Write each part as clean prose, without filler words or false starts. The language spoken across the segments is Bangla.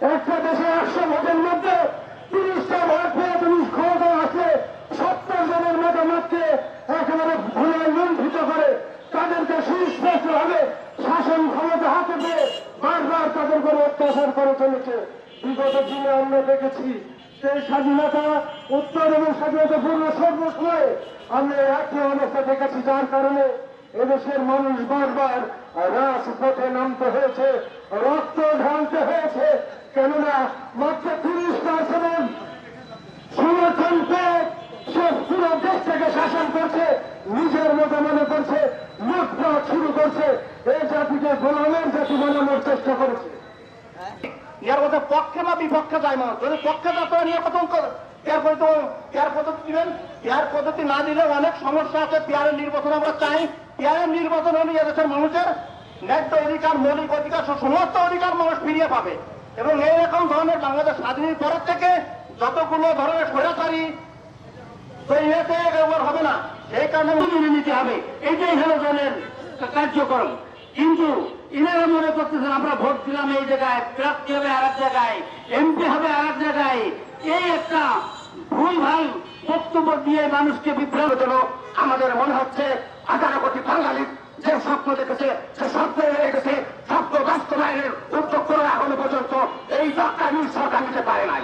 একটা দেশে 100 ভোটের মধ্যে 30টা ভোট পেয়ে তুমি ক্ষমতা আসলে 70 জনের মতামতকে একেবারে ভুলে লুণ্ঠিত করে তাদেরকে সুস্পষ্টভাবে শাসন ক্ষমতা হাতে পেয়ে বারবার তাদের উপর অত্যাচার করে চলেছে। বিগত দিনে আমরা দেখেছি সেই স্বাধীনতা উত্তর এবং স্বাধীনতা পূর্ব সর্বসময়ে আমরা একই অবস্থা দেখেছি, যার কারণে এদেশের মানুষ বারবার রাজপথে নামতে হয়েছে, রক্ত ঢালতে হয়েছে। কেননা মাত্র 30% সমর্থন পেয়ে সে পুরো দেশটাকে শাসন করছে, নিজের মতো মনে করছে, লুটপাট শুরু করছে, এই জাতিকে গোলামের জাতি বানানোর চেষ্টা করেছে। এর মধ্যে পক্ষে বা বিপক্ষে যায় মানুষ, যদি পক্ষে যাতে নিয়ে প্রথম পেয়ার পদ্ধতি দিবেন। পেয়ার পদ্ধতি না দিলে অনেক সমস্যা আছে। পেয়ারের নির্বাচন আমরা চাই। পেয়ারের নির্বাচন হলে এদেশের মানুষের ন্যায্য অধিকার, মৌলিক অধিকার, সমস্ত অধিকার মানুষ ফিরিয়ে পাবে। এবং এইরকম ধরনের বাংলাদেশ স্বাধীনের পরের থেকে যতগুলো ধরনের স্বৈরাচারী ব্যবহার হবে না, সেই কারণে মেনে নিতে হবে। এটাই হলো দলের কার্যক্রম। কিন্তু ইনারা মনে করতেছেন আমরা ভোট দিলাম এই জায়গায়, প্রার্থী হবে আর এক জায়গায়, এমপি হবে আর এক জায়গায়। এই একটা ভুল ভাল বক্তব্য দিয়ে মানুষকে বিভ্রান্ত জন্য আমাদের মনে হচ্ছে 18 কোটি বাঙালির যে স্বপ্ন দেখেছে সে স্বপ্ন হয়ে গেছে। স্বপ্ন বাস্তবায়নের উদ্যোগ করে এখনো পর্যন্ত এই সরকার নিতে পারে নাই।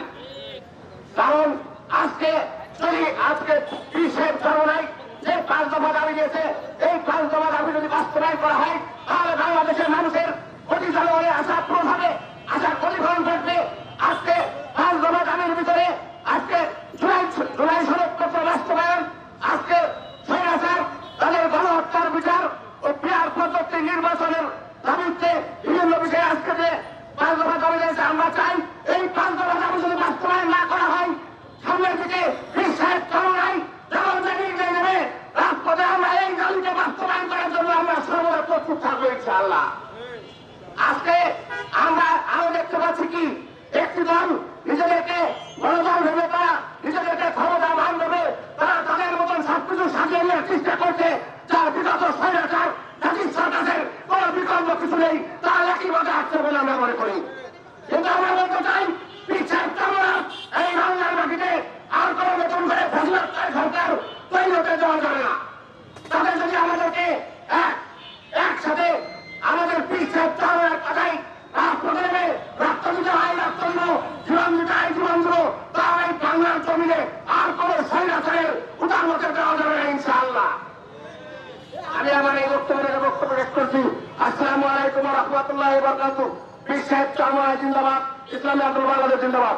কারণ আজকে নাই যে 5 দফা দাবি দিয়েছে, এই 5 দফা দাবি যদি বাস্তবায়ন করা হয় তাহলে বাংলাদেশের মানুষের প্রতিফলনে আশা পূরণ হবে, আশার প্রতিফলন ঘটবে। আজকে 5 দফা দাবির ভিতরে আজকে জুলাই সনদপত্র বাস্তবায়ন, আজকে স্বৈরাচার তাদের গণহত্যার বিচার ও পেয়ার পদ্ধতি নির্বাচনের দাবিতে বিভিন্ন বিষয়ে আজকে যে 5 দফা দাবি দিয়েছে, আমরা চাই এই 5 দফা দাবি যদি বাস্তবায়ন না করা হয় সামনের দিকে রাজপথে আমরা এই দাবিকে বাস্তবায়ন করার জন্য আমরা সর্বদা প্রস্তুত থাকবো ইনশাআল্লাহ। আজকে আমরা আরো দেখতে পাচ্ছি কি একটি দল নিজেদেরকে গণদল ভেবে, তারা নিজেদেরকে ক্ষমতাবান ভেবে তারা তাদের মতন সবকিছু সাজিয়ে নেওয়ার চেষ্টা করছে, যার বিগত স্বৈরাচার জাতির সরকারের কোন বিকল্প কিছু নেই, তারা একইভাবে আসছে বলে আমরা মনে করি। কিন্তু আমরা বলতে চাই পিছায় আমরা এই বাংলার মাটিতে আর কোন নতুন করে ফসলার সরকার তৈরি হতে দেওয়া যাবে না। তাদের যদি আমাদেরকে একসাথে আমাদের পিছায় চাওয়ার কথাই প্রথমে রক্ত দিতে হয়, রক্ত দিব, জীবন দিতে হয়, জীবন দিব, তাহলে এই বাংলার জমিনে আর কোন স্বৈরাচারের উদার হতে দেওয়া যাবে না ইনশাআল্লাহ। আমি আমার এই বক্তব্য শেষ করছি। আসসালামু আলাইকুম ওয়া রাহমাতুল্লাহি ওয়া বারাকাতুহু। পীর সাহেব চরমনাই জিন্দাবাদ, ইসলামী আন্দোলন বাংলাদেশ জিন্দাবাদ।